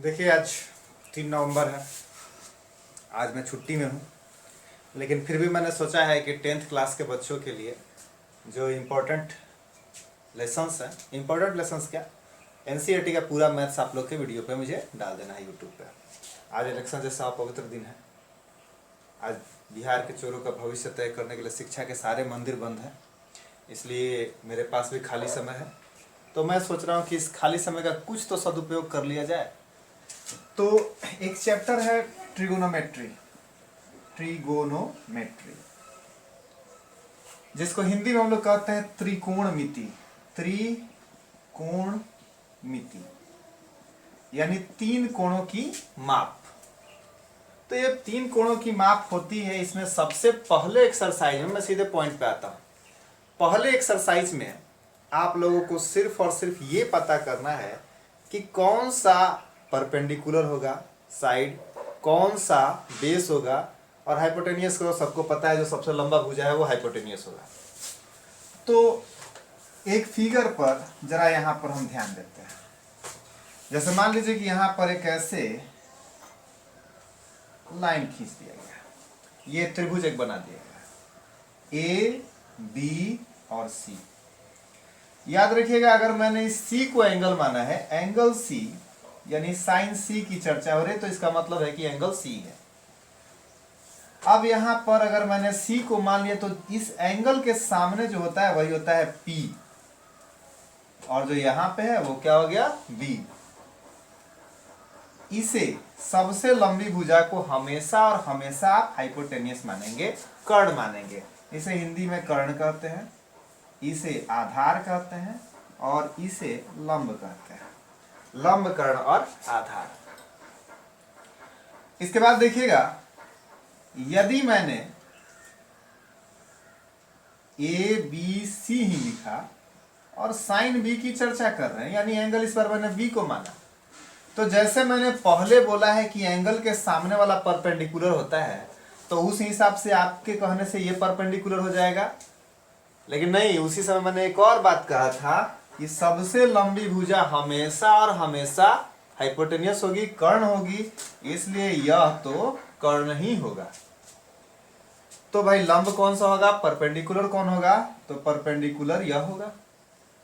देखिए आज 3 नवंबर है। आज मैं छुट्टी में हूँ, लेकिन फिर भी मैंने सोचा है कि 10th क्लास के बच्चों के लिए जो इम्पोर्टेंट लेसन्स हैं, इम्पोर्टेंट लेसन्स क्या, एनसीईआरटी का पूरा मैथ्स आप लोग के वीडियो पे मुझे डाल देना है यूट्यूब पे। आज इलेक्शन जैसा पवित्र दिन है। आज बिहार के चोरों का भविष्य तय करने के लिए शिक्षा के सारे मंदिर बंद हैं, इसलिए मेरे पास भी खाली समय है। तो मैं सोच रहा हूँ कि इस खाली समय का कुछ तो सदुपयोग कर लिया जाए। तो एक चैप्टर है ट्रिगोनोमेट्री, जिसको हिंदी में हम लोग कहते हैं त्रिकोणमिति। त्रिकोणमिति यानी 3 कोणों की माप। तो ये 3 कोणों की माप होती है। इसमें सबसे पहले एक्सरसाइज में मैं सीधे पॉइंट पे आता हूँ। पहले एक्सरसाइज में आप लोगों को सिर्फ और सिर्फ ये पता करना है कि कौन सा परपेंडिकुलर होगा साइड, कौन सा बेस होगा, और हाइपोटेनियस को सबको पता है, जो सबसे लंबा भुजा है वो हाइपोटेनियस होगा। तो एक फिगर पर जरा यहां पर हम ध्यान देते हैं। जैसे मान लीजिए कि यहां पर एक ऐसे लाइन खींच दिया गया, ये त्रिभुज एक बना दिया गया, ए बी और सी। याद रखिएगा, अगर मैंने इस सी को एंगल माना है, एंगल सी यानी साइन सी की चर्चा हो रही, तो इसका मतलब है कि एंगल सी है। अब यहां पर अगर मैंने सी को मान लिया, तो इस एंगल के सामने जो होता है वही होता है पी, और जो यहां पे है वो क्या हो गया, बी। इसे सबसे लंबी भुजा को हमेशा और हमेशा आप हाइपोटेनियस मानेंगे, कर्ण मानेंगे। इसे हिंदी में कर्ण कहते हैं, इसे आधार कहते हैं, और इसे लंब कहते हैं। लंब, कर्ण और आधार। इसके बाद देखिएगा, यदि मैंने ए बी सी ही लिखा और साइन बी की चर्चा कर रहे हैं, यानी एंगल इस बार मैंने बी को माना, तो जैसे मैंने पहले बोला है कि एंगल के सामने वाला परपेंडिकुलर होता है, तो उस हिसाब से आपके कहने से ये परपेंडिकुलर हो जाएगा। लेकिन नहीं, उसी समय मैंने एक और बात कहा था कि सबसे लंबी भुजा हमेशा और हमेशा हाइपोटेनियस होगी, कर्ण होगी, इसलिए यह तो कर्ण ही होगा। तो भाई लंब कौन सा होगा, परपेंडिकुलर कौन होगा, तो परपेंडिकुलर यह होगा।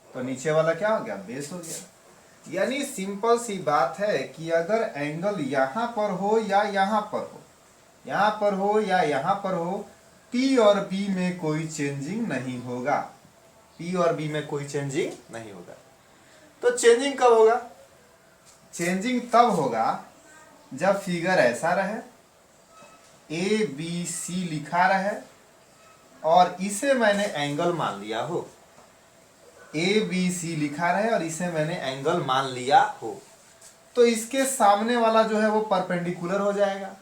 तो नीचे वाला क्या हो गया, बेस हो गया। यानी सिंपल सी बात है कि अगर एंगल यहां पर हो या यहां पर हो, यहां पर हो या यहां पर हो, पी और बी में कोई चेंजिंग नहीं होगा। पी और बी में कोई चेंजिंग नहीं होगा। तो चेंजिंग कब होगा, चेंजिंग तब होगा जब फिगर ऐसा रहे, ए बी सी लिखा रहे और इसे मैंने एंगल मान लिया हो। ए बी सी लिखा रहे और इसे मैंने एंगल मान लिया हो, तो इसके सामने वाला जो है वो परपेंडिकुलर हो जाएगा।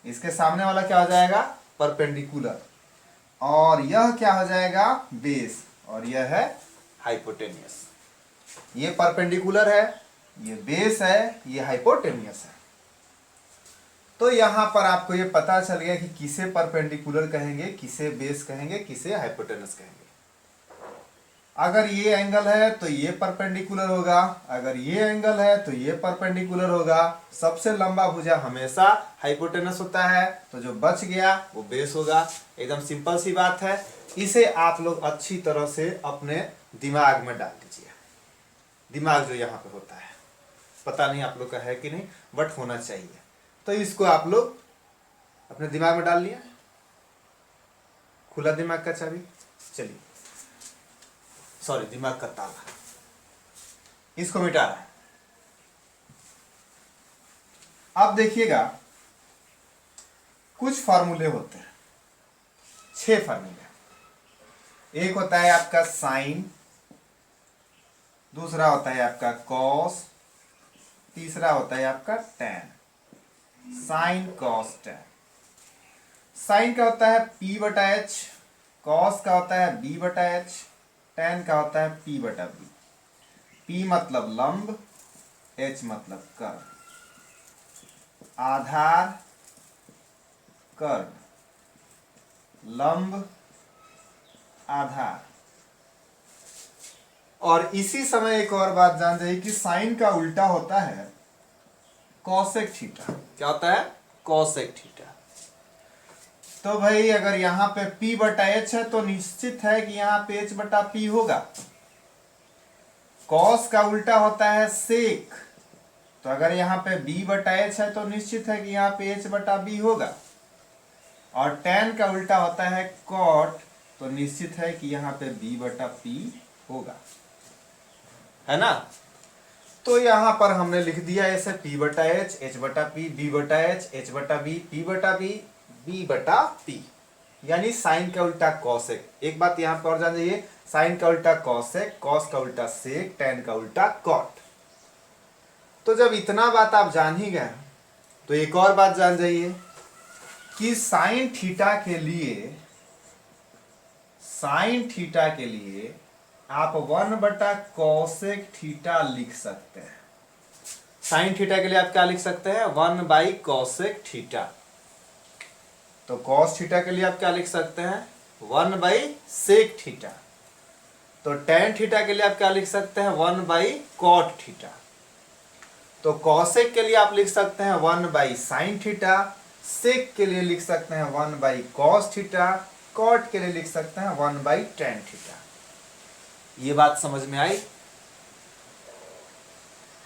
इसके सामने वाला क्या हो जाएगा, परपेंडिकुलर, और यह क्या हो जाएगा, बेस, और यह है हाइपोटेनियस। ये परपेंडिकुलर है, ये बेस है, ये हाइपोटेनियस है। तो यहां पर आपको ये पता चल गया कि किसे परपेंडिकुलर कहेंगे, किसे बेस कहेंगे, किसे हाइपोटेनस कहेंगे। अगर ये एंगल है तो ये परपेंडिकुलर होगा, अगर ये एंगल है तो ये परपेंडिकुलर होगा। सबसे लंबा भुजा हमेशा हाइपोटेनस होता है, तो जो बच गया वो बेस होगा। एकदम सिंपल सी बात है। इसे आप लोग अच्छी तरह से अपने दिमाग में डाल दीजिए। दिमाग जो यहाँ पे होता है, पता नहीं आप लोग का है कि नहीं, बट होना चाहिए। तो इसको आप लोग अपने दिमाग में डाल लिया, खुला दिमाग का चाबी, चलिए, सॉरी दिमाग का ताला, इसको मिटा रहा है। अब देखिएगा, कुछ फार्मूले होते हैं, 6 फार्मूले। एक होता है आपका साइन, दूसरा होता है आपका कॉस, तीसरा होता है आपका tan. Sine cos tan. Sine का होता है P/H, कॉस का होता है B/H, टैन का होता है P/B। P मतलब लंब, H मतलब कर्ण। आधार, कर्ण, लंब, आधार। और इसी समय एक और बात जान जाइए कि साइन का उल्टा होता है कॉसेक थीटा। क्या होता है? Cosec theta. तो भाई अगर यहाँ पे P बटा एच है तो निश्चित है कि यहाँ पे H बटा P होगा। कॉस का उल्टा होता है सेक, तो अगर यहाँ पे B बटा एच है तो निश्चित है कि यहाँ पे H बटा B होगा। और tan का उल्टा होता है कॉट, तो निश्चित है कि यहाँ पे B बटा P होगा, है ना? तो यहाँ पर हमने लिख दिया ऐसे P बटा एच, H बटा P, B बटा एच, H बटा B, P बटा B, B बटा P, यानी साइन का उल्टा कॉसेक। एक बात यहाँ पर और जान जाइए, साइन का उल्टा कॉसेक, कॉस का उल्टा सेक, tan का उल्टा कॉट। तो जब इतना बात आप जान ही गए तो एक और बात जान जाइए कि साइन थीटा के लिए आप 1 बटा कॉसेक थीटा लिख सकते हैं। साइन थीटा के लिए आप क्या लिख सकते हैं? 1 बाई कॉसेक थीटा। तो कॉस थीटा के लिए आप क्या लिख सकते हैं? 1 बाई सेक थीटा। तो tan थीटा के लिए आप क्या लिख सकते हैं? 1 बाई कॉट थीटा। तो कॉसेक के लिए आप लिख सकते हैं 1 बाई साइन थीटा, सेक के लिए लिख सकते हैं 1 बाई कॉस थीटा, कॉट के लिए लिख सकते हैं 1 बाई tan थीटा। ये बात समझ में आई?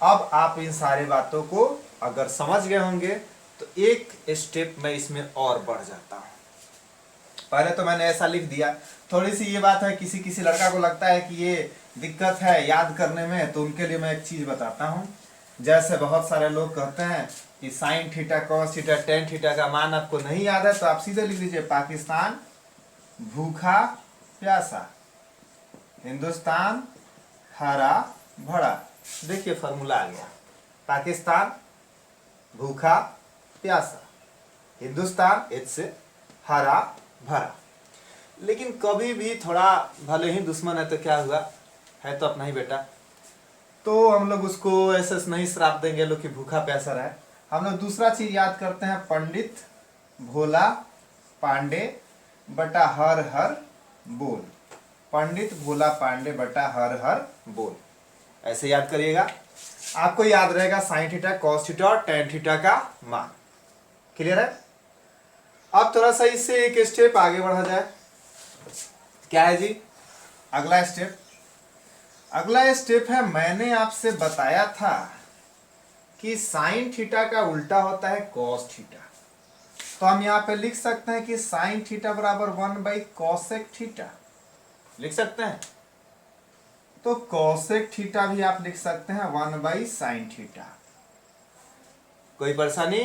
अब आप इन सारी बातों को अगर समझ गए होंगे तो एक स्टेप में इसमें और बढ़ जाता हूं। पहले तो मैंने ऐसा लिख दिया, थोड़ी सी ये बात है किसी किसी लड़का को लगता है कि ये दिक्कत है याद करने में, तो उनके लिए मैं एक चीज बताता हूं। जैसे बहुत सारे लोग कहते हैं कि sine theta, cos theta, tan theta का मान आपको नहीं याद है, तो आप सीधे लिख लीजिए पाकिस्तान भूखा प्यासा, हिंदुस्तान हरा भरा। देखिए फॉर्मूला आ गया, पाकिस्तान भूखा प्यासा, हिंदुस्तान एच से हरा भरा। लेकिन कभी भी थोड़ा भले ही दुश्मन है तो क्या हुआ, है तो अपना ही बेटा, तो हम लोग उसको ऐसे नहीं श्राप देंगे लोग कि भूखा प्यासा रहे। हम लोग दूसरा चीज याद करते हैं, पंडित भोला पांडे बटा हर हर बोल, पंडित भोला पांडे बटा हर हर बोल, ऐसे याद करिएगा। आपको याद रहेगा साइन थीटा, कॉस थीटा और tan थीटा का मान। क्लियर है? अब थोड़ा सा इससे एक स्टेप आगे बढ़ा जाए। क्या है जी? अगला स्टेप है, मैंने आपसे बताया था कि साइन थीटा का उल्टा होता है कॉस थीटा, तो हम यहाँ पे लिख सकते हैं कि साइन थीटा बराबर 1 बाई कॉसेक थीटा लिख सकते हैं। तो कॉसेक थीटा भी आप लिख सकते हैं 1 बाई साइन थीटा। कोई परेशानी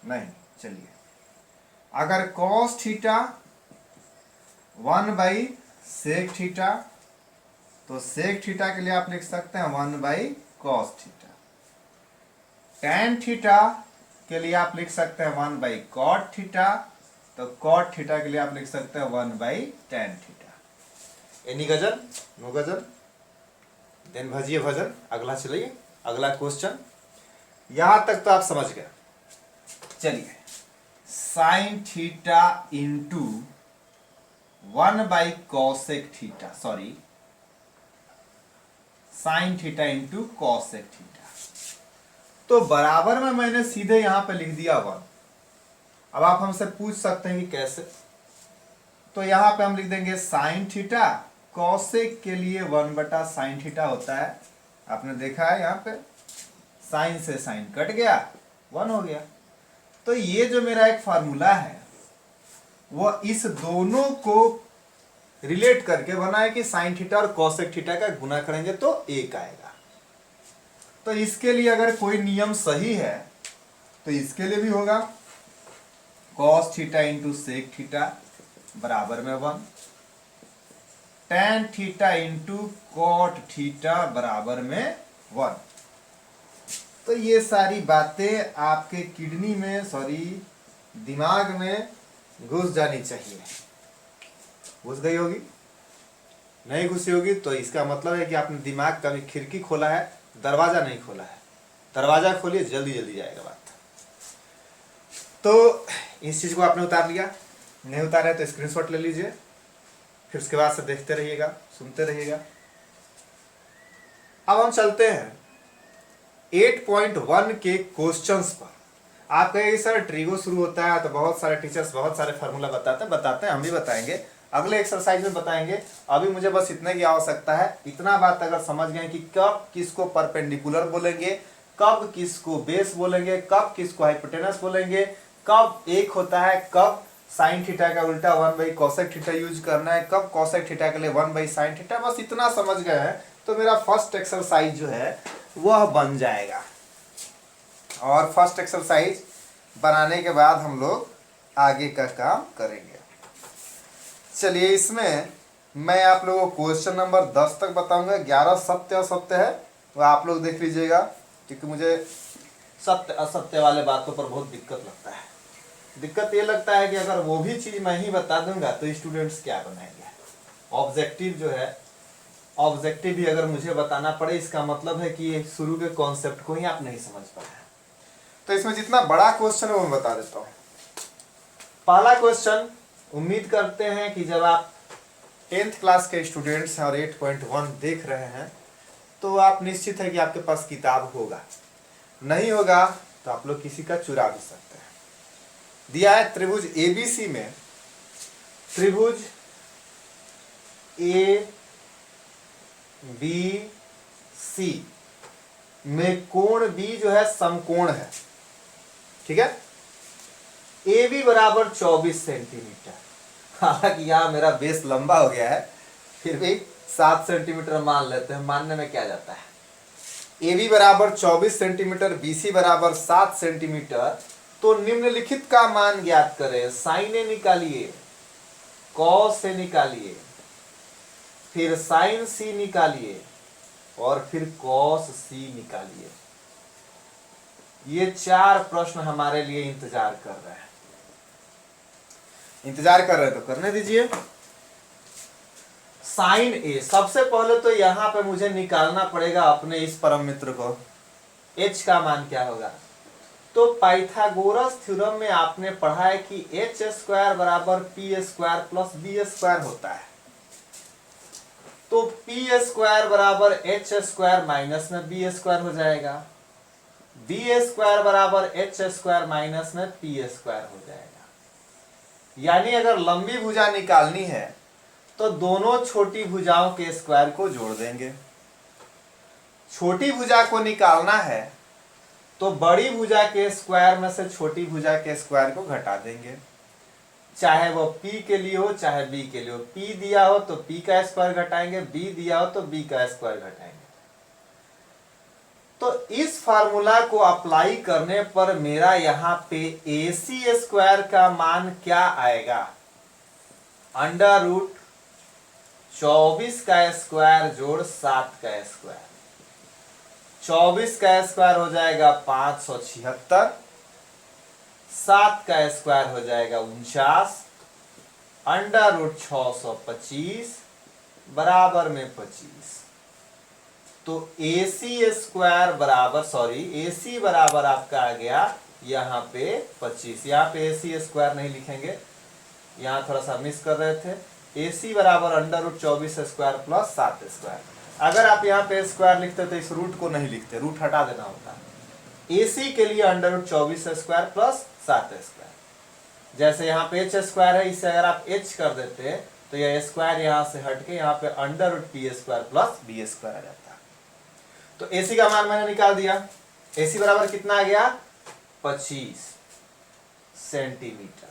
नहीं? चलिए, अगर cos theta 1 by sec theta, तो सेक थीटा के लिए आप लिख सकते हैं 1 by cos theta. tan theta के लिए आप लिख सकते हैं 1 बाई कॉट थीटा, तो कॉट थीटा के लिए आप लिख सकते हैं 1 बाई tan थीटा। एनी गजल? नो गजल? देन भजिए भजन। अगला चलिए, अगला क्वेश्चन। यहां तक तो आप समझ गए। चलिए, sine theta into 1 by cosec theta, sorry sine theta into cosec theta, तो बराबर में मैंने सीधे यहां पे लिख दिया 1। अब आप हमसे पूछ सकते हैं कि कैसे, तो यहां पे हम लिख देंगे साइन थीटा, कॉसेक के लिए 1 बटा साइन थीटा होता है, आपने देखा है यहाँ पे साइन से साइन कट गया, 1 हो गया। तो ये जो मेरा एक फार्मूला है वो इस दोनों को रिलेट करके बना है कि साइन थीटा और कॉसेक थीटा का गुना करेंगे तो 1 आएगा। तो इसके लिए अगर कोई नियम सही है तो इसके लिए भी होगा, cos theta into sec theta बराबर में 1, tan theta into cot theta बराबर में 1। तो ये सारी बातें आपके किडनी में, सॉरी दिमाग में घुस जानी चाहिए। घुस गई होगी? नहीं घुसी होगी तो इसका मतलब है कि आपने दिमाग का भी खिड़की खोला है, दरवाजा नहीं खोला है। दरवाजा खोलिए, जल्दी जल्दी जाएगा बात। तो इस चीज को आपने उतार लिया, नहीं उतारा है तो स्क्रीनशॉट ले लीजिए, फिर उसके बाद से देखते रहिएगा, सुनते रहिएगा। अब हम चलते हैं 8.1 के क्वेश्चंस पर। आप कहेंगे सर ट्रिगो शुरू होता है तो बहुत सारे टीचर्स बहुत सारे फार्मूला बताते हैं, हम भी बताएंगे, अगले एक्सरसाइज में बताएंगे। अभी मुझे बस इतने की आवश्यकता है। इतना बात अगर समझ गए कि कब किसको परपेंडिकुलर बोलेंगे, कब किसको बेस बोलेंगे, कब किसको हाइपोटेनस बोलेंगे, कब एक होता है, कब साइन थीटा का उल्टा 1/कोसेक थीटा यूज करना है, कब कोसेक थीटा के लिए 1/साइन थीटा, बस इतना समझ गए हैं तो मेरा फर्स्ट एक्सरसाइज जो है वह बन जाएगा। और फर्स्ट एक्सरसाइज बनाने के बाद हम लोग आगे का काम करेंगे। चलिए, इसमें मैं आप लोगों को क्वेश्चन नंबर 10 तक बताऊंगा। 11 सत्य असत्य है, वह आप लोग देख लीजिएगा, क्योंकि मुझे सत्य असत्य वाले बातों पर बहुत दिक्कत लगता है। दिक्कत ये लगता है कि अगर वो भी चीज मैं ही बता दूंगा तो स्टूडेंट्स क्या बनाएंगे। ऑब्जेक्टिव जो है, ऑब्जेक्टिव भी अगर मुझे बताना पड़े, इसका मतलब है कि शुरू के कॉन्सेप्ट को ही आप नहीं समझ पाए। तो इसमें जितना बड़ा क्वेश्चन है वो मैं बता देता हूँ। पहला क्वेश्चन, उम्मीद करते हैं कि जब आप 10th क्लास के स्टूडेंट्स हैं और 8.1 देख रहे हैं तो आप निश्चित है कि आपके पास किताब होगा। नहीं होगा तो आप लोग किसी का चुरा भी सकते हैं। दिया है त्रिभुज ABC में, त्रिभुज ABC में कोण B जो है समकोण है, ठीक है। AB बराबर 24 सेंटीमीटर। हालांकि यहाँ मेरा बेस लंबा हो गया है, फिर भी 7 सेंटीमीटर मान लेते हैं, मानने में क्या जाता है। AB बराबर 24 सेंटीमीटर, BC बराबर 7 सेंटीमीटर। तो निम्नलिखित का मान ज्ञात करें। साइन ए निकालिए, कॉस ए निकालिए, फिर साइन C निकालिए और फिर कॉस C निकालिए। ये 4 प्रश्न हमारे लिए इंतजार कर रहे हैं। इंतजार कर रहे हैं तो करने दीजिए। साइन ए, सबसे पहले तो यहां पे मुझे निकालना पड़ेगा अपने इस परम मित्र को। h का मान क्या होगा? तो पाइथागोरस थ्योरम में आपने पढ़ा है कि h² बराबर p² प्लस b² होता है। तो p² बराबर h² माइनस में b² हो जाएगा, b² बराबर h² माइनस में p² हो जाएगा। यानी अगर लंबी भुजा निकालनी है तो दोनों छोटी भुजाओं के स्क्वायर को जोड़ देंगे। छोटी भुजा को निकालना है तो बड़ी भुजा के स्क्वायर में से छोटी भुजा के स्क्वायर को घटा देंगे, चाहे वो p के लिए हो चाहे b के लिए हो। p दिया हो तो p का स्क्वायर घटाएंगे, b दिया हो तो b का स्क्वायर घटाएंगे। तो इस फार्मूला को अप्लाई करने पर मेरा यहाँ पे AC² का मान क्या आएगा? अंडर रूट 24 का स्क्वायर जोड़ 7 का स्क्वायर। 24 का स्क्वायर हो जाएगा 576, 7 का स्क्वायर हो जाएगा 49, अंडर रूट 625 बराबर में 25। तो AC² बराबर आपका आ गया यहाँ पे 25। यहाँ पे AC² नहीं लिखेंगे, यहाँ थोड़ा सा मिस कर रहे थे। AC बराबर अंडर रूट 24² प्लस 7²। अगर आप यहाँ पे स्क्वायर लिखते तो इस रूट को नहीं लिखते, रूट हटा देना होता। AC के लिए अंडर रूट 24² प्लस 7²। जैसे यहाँ पे h² है, इसे अगर आप h कर देते तो यह स्क्वायर यहाँ से हट के यहाँ पे under root p² plus b² आ जाता। तो AC का मान मैंने निकाल दिया। AC बराबर कितना आ गया? 25 सेंटीमीटर।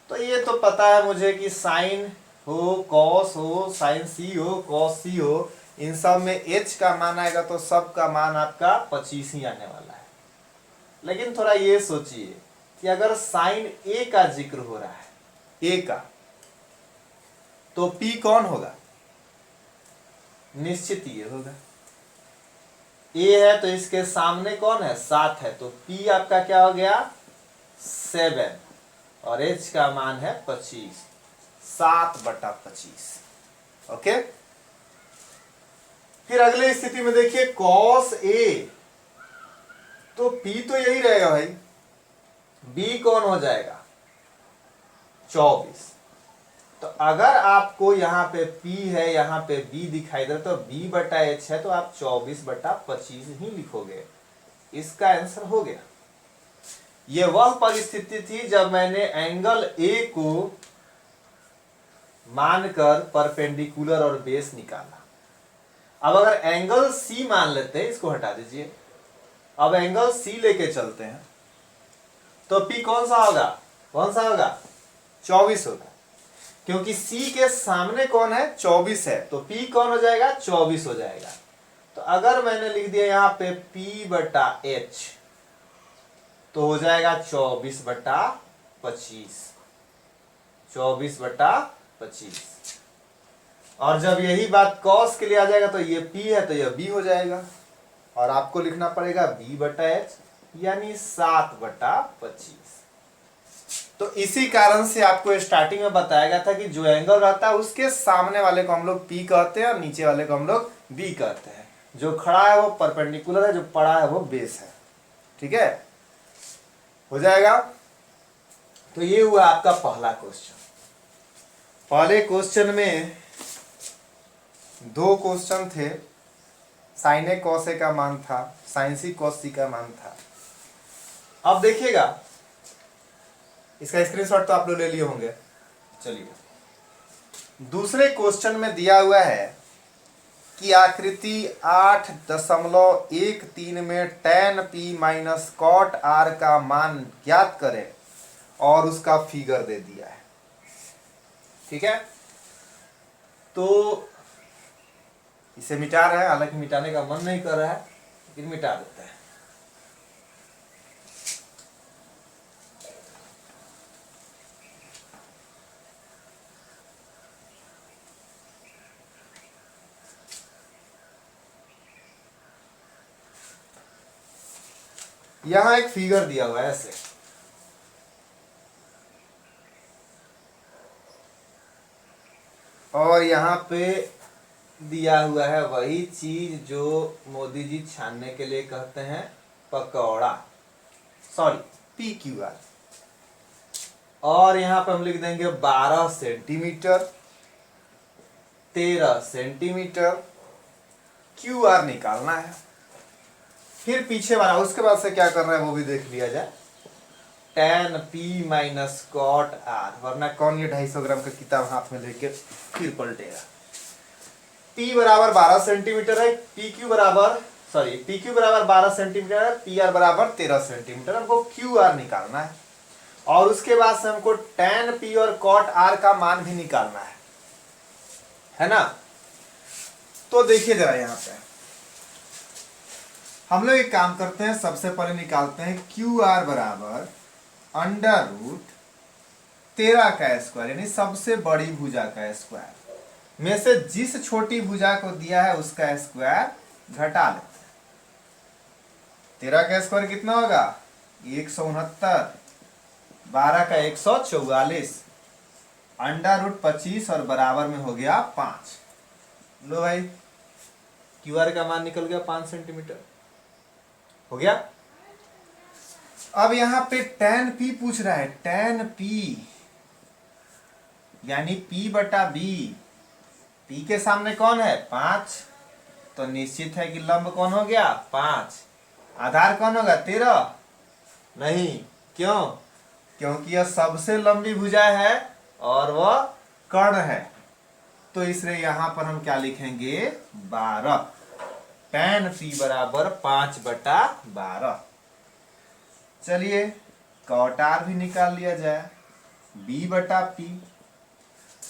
तो ये तो पता है मुझे कि साइन हो, कॉस हो, साइन C हो, कॉस C हो, इन सब में h का मान आएगा तो सब का मान आपका 25 ही आने वाला है। लेकिन थोड़ा ये सोचिए कि अगर साइन A का जिक्र हो रहा है, A का, तो P कौन होगा? निश्चित ये होगा। A है तो इसके सामने कौन है? 7 है, तो P आपका क्या हो गया? 7 और h का मान है 25, 7/25। ओके। फिर अगले स्थिति में देखिए cos A, तो P तो यही रहेगा भाई, B कौन हो जाएगा? 24। तो अगर आपको यहाँ पे P है, यहाँ पे B दिखाई दे रहा तो B बटा H है, तो आप 24/25 ही लिखोगे। इसका आंसर हो गया। ये वह परिस्थिति थी जब मैंने एंगल A को मानकर परपेंडिकुलर और बेस निकाला। अब अगर एंगल C मान लेते हैं, इसको हटा दीजिए, अब एंगल C लेके चलते हैं, तो P कौन सा होगा? कौन सा होगा? 24 होगा, क्योंकि C के सामने कौन है? 24 है, तो P कौन हो जाएगा? 24 हो जाएगा। तो अगर मैंने लिख दिया यहाँ पे P बटा H, तो हो जाएगा 24/25, 24/25। और जब यही बात cos के लिए आ जाएगा तो ये P है तो ये B हो जाएगा, और आपको लिखना पड़ेगा B बटा H, यानी 7/25। तो इसी कारण से आपको स्टार्टिंग में बताया गया था कि जो एंगल रहता है उसके सामने वाले को हम लोग P कहते हैं और नीचे वाले को हम लोग B कहते हैं। जो खड़ा है वो परपेंडिकुलर है, जो पड़ा है वो बेस है। ठीक है, हो जाएगा। तो ये हुआ आपका पहला क्वेश्चन। पहले क्वेश्चन में 2 क्वेश्चन थे, साइन ए कॉस ए का मान था, साइन सी कॉस सी का मान था। अब देखिएगा, इसका स्क्रीनशॉट तो आप लोग ले लिए होंगे। चलिए, दूसरे क्वेश्चन में दिया हुआ है कि आकृति 8.13 में tan p minus cot r का मान ज्ञात करें और उसका फिगर दे दिया है। ठीक है, तो इसे मिटा रहे हैं, हालांकि मिटाने का मन नहीं कर रहा है, लेकिन मिटा देते हैं। यहां एक फिगर दिया हुआ है ऐसे, और यहां पे दिया हुआ है वही चीज जो मोदी जी छानने के लिए कहते हैं पकौड़ा, सॉरी PQR। और यहां पे हम लिख देंगे 12 सेंटीमीटर, 13 सेंटीमीटर QR निकालना है। फिर पीछे वाला, उसके बाद से क्या करना है वो भी देख लिया जाए। tan p minus cot r, वरना कौन ये 250 ग्राम का किताब हाथ में लेके फिर पलटेगा। p बराबर 12 सेंटीमीटर है, PQ बराबर 12 सेंटीमीटर है, PR बराबर 13 सेंटीमीटर। हमको QR निकालना है, और उसके बाद से हमको tan p और cot r का मान भी निकालना है ना। तो देखिए जरा, यहाँ पे हम लोग एक काम करते हैं, सबसे पहले निकालते हैं QR बराबर √13 का स्क्वायर, यानी सबसे बड़ी भुजा का स्क्वायर में से जिस छोटी भुजा को दिया है उसका स्क्वायर घटा लेते हैं। 13 का स्क्वायर कितना होगा? 169, 12 का 144, √25 और बराबर में हो गया 5। लो भाई, QR का मान निकल गया 5 सेंटीमीटर, हो गया। अब यहां पे tan p पूछ रहा है, tan p यानी P बटा B। P के सामने कौन है? 5, तो निश्चित है कि लंब कौन हो गया? 5। आधार कौन होगा? 13 नहीं, क्यों? क्योंकि यह सबसे लंबी भुजा है और वह कर्ण है, तो इसलिए यहां पर हम क्या लिखेंगे? 12। tan p बराबर 5/12। चलिए, cot r भी निकाल लिया जाए, b बटा p।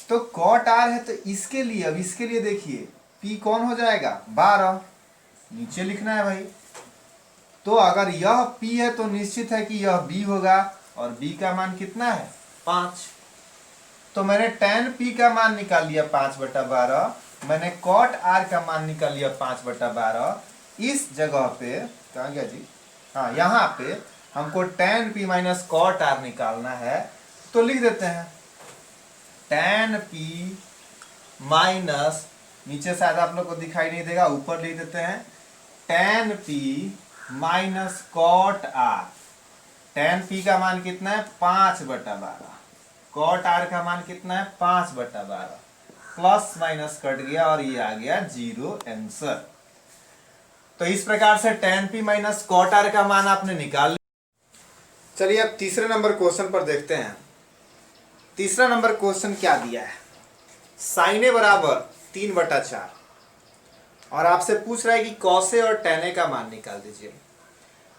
तो cot r है तो इसके लिए, अब इसके लिए देखिए p कौन हो जाएगा? 12, नीचे लिखना है भाई। तो अगर यह p है तो निश्चित है कि यह b होगा, और b का मान कितना है? 5। तो मैंने tan p का मान निकाल लिया 5/12, मैंने cot r का मान निकाल लिया 5/12। इस जगह पे कहाँ गया जी? हाँ, यहाँ पे हमको tan p minus cot r निकालना है, तो लिख देते हैं tan p माइनस, नीचे शायद आप लोग को दिखाई नहीं देगा, ऊपर लिख देते हैं tan p minus cot r। tan p का मान कितना है? 5/12, कॉट आर का मान कितना है 5/12, प्लस माइनस कट गया और ये आ गया 0 आंसर। तो इस प्रकार से tan p minus cot R का मान आपने निकाल लिया। चलिए अब तीसरे नंबर क्वेश्चन पर देखते हैं। तीसरा नंबर क्वेश्चन क्या दिया है, साइन ए बराबर 3/4 और आपसे पूछ रहा है कि कॉसे और tan ए का मान निकाल दीजिए।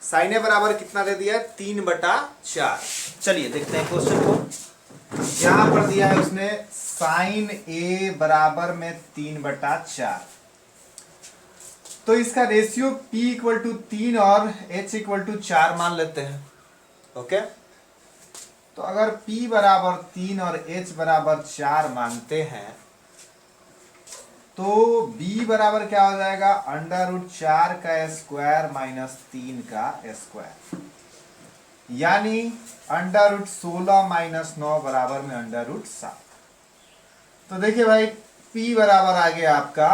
साइन ए बराबर कितना दे दिया है 3/4। चलिए देखते हैं क्वेश्चन को। यहां पर दिया है उसने साइन ए बराबर में 3/4, तो इसका रेशियो p इक्वल टू 3 और h इक्वल टू 4 मान लेते हैं। ओके, तो अगर p बराबर 3 और h बराबर 4 मानते हैं तो b बराबर क्या हो जाएगा, √4 का स्क्वायर माइनस 3 का स्क्वायर, यानी √16 माइनस 9 बराबर में √7। तो देखिए भाई p बराबर आ गया आपका